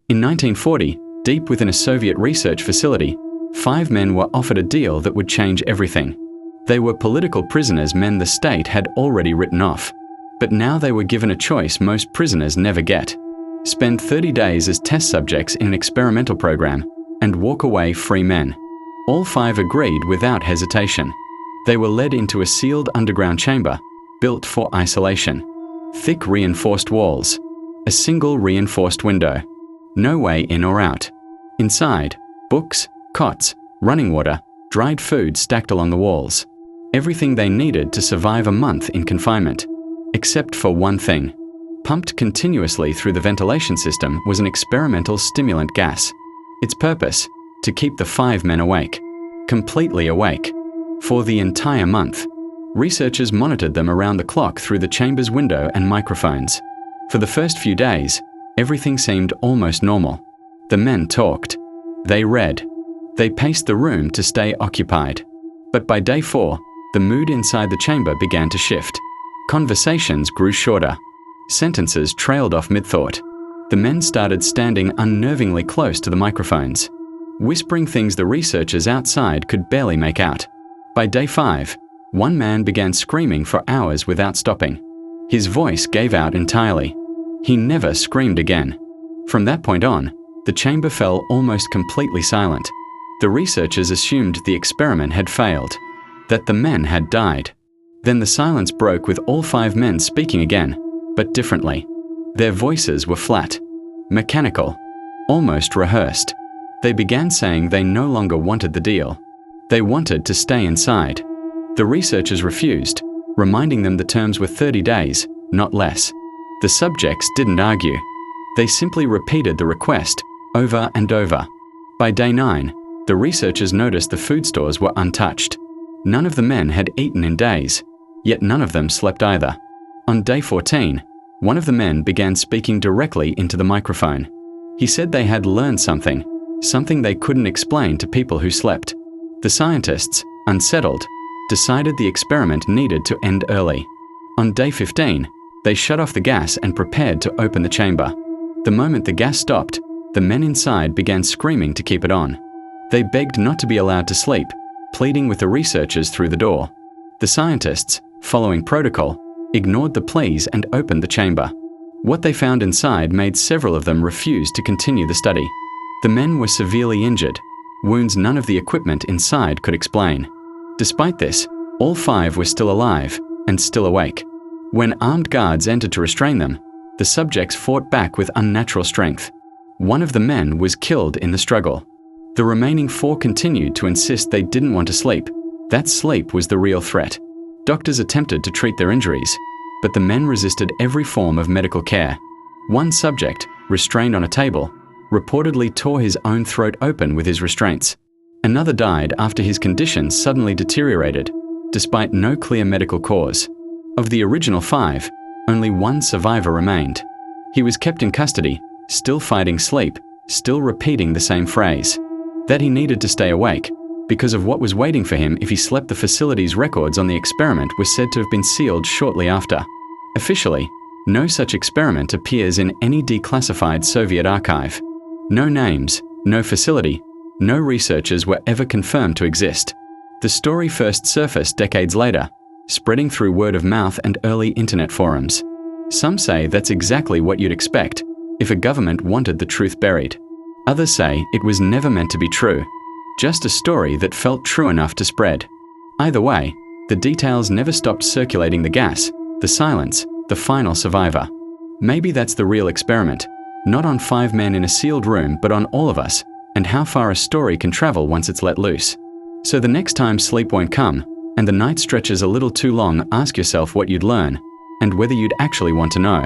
In 1940, deep within a Soviet research facility, 5 men were offered a deal that would change everything. They were political prisoners, men the state had already written off. But now they were given a choice most prisoners never get. Spend 30 days as test subjects in an experimental program and walk away free men. All 5 agreed without hesitation. They were led into a sealed underground chamber, built for isolation. Thick reinforced walls. A single reinforced window. No way in or out. Inside, books, cots, running water, dried food stacked along the walls. Everything they needed to survive a month in confinement. Except for one thing. Pumped continuously through the ventilation system was an experimental stimulant gas. Its purpose? To keep the 5 men awake. Completely awake. For the entire month. Researchers monitored them around the clock through the chamber's window and microphones. For the first few days, everything seemed almost normal. The men talked. They read. They paced the room to stay occupied. But by day 4, the mood inside the chamber began to shift. Conversations grew shorter. Sentences trailed off mid-thought. The men started standing unnervingly close to the microphones, whispering things the researchers outside could barely make out. By day 5, one man began screaming for hours without stopping. His voice gave out entirely. He never screamed again. From that point on, the chamber fell almost completely silent. The researchers assumed the experiment had failed, that the men had died. Then the silence broke with all 5 men speaking again, but differently. Their voices were flat, mechanical, almost rehearsed. They began saying they no longer wanted the deal. They wanted to stay inside. The researchers refused, reminding them the terms were 30 days, not less. The subjects didn't argue. They simply repeated the request, over and over. By day 9, the researchers noticed the food stores were untouched. None of the men had eaten in days, yet none of them slept either. On day 14, one of the men began speaking directly into the microphone. He said they had learned something they couldn't explain to people who slept. The scientists, unsettled, decided the experiment needed to end early. On day 15, they shut off the gas and prepared to open the chamber. The moment the gas stopped, the men inside began screaming to keep it on. They begged not to be allowed to sleep, pleading with the researchers through the door. The scientists, following protocol, ignored the pleas and opened the chamber. What they found inside made several of them refuse to continue the study. The men were severely injured, wounds none of the equipment inside could explain. Despite this, all 5 were still alive and still awake. When armed guards entered to restrain them, the subjects fought back with unnatural strength. One of the men was killed in the struggle. The remaining 4 continued to insist they didn't want to sleep. That sleep was the real threat. Doctors attempted to treat their injuries, but the men resisted every form of medical care. One subject, restrained on a table, reportedly tore his own throat open with his restraints. Another died after his condition suddenly deteriorated, despite no clear medical cause. Of the original 5, only 1 survivor remained. He was kept in custody, still fighting sleep, still repeating the same phrase. That he needed to stay awake, because of what was waiting for him if he slept. The facility's records on the experiment were said to have been sealed shortly after. Officially, no such experiment appears in any declassified Soviet archive. No names, no facility, no researchers were ever confirmed to exist. The story first surfaced decades later, spreading through word of mouth and early internet forums. Some say that's exactly what you'd expect if a government wanted the truth buried. Others say it was never meant to be true, just a story that felt true enough to spread. Either way, the details never stopped circulating. The gas, the silence, the final survivor. Maybe that's the real experiment, not on 5 men in a sealed room but on all of us, and how far a story can travel once it's let loose. So the next time sleep won't come, and the night stretches a little too long, ask yourself what you'd learn, and whether you'd actually want to know.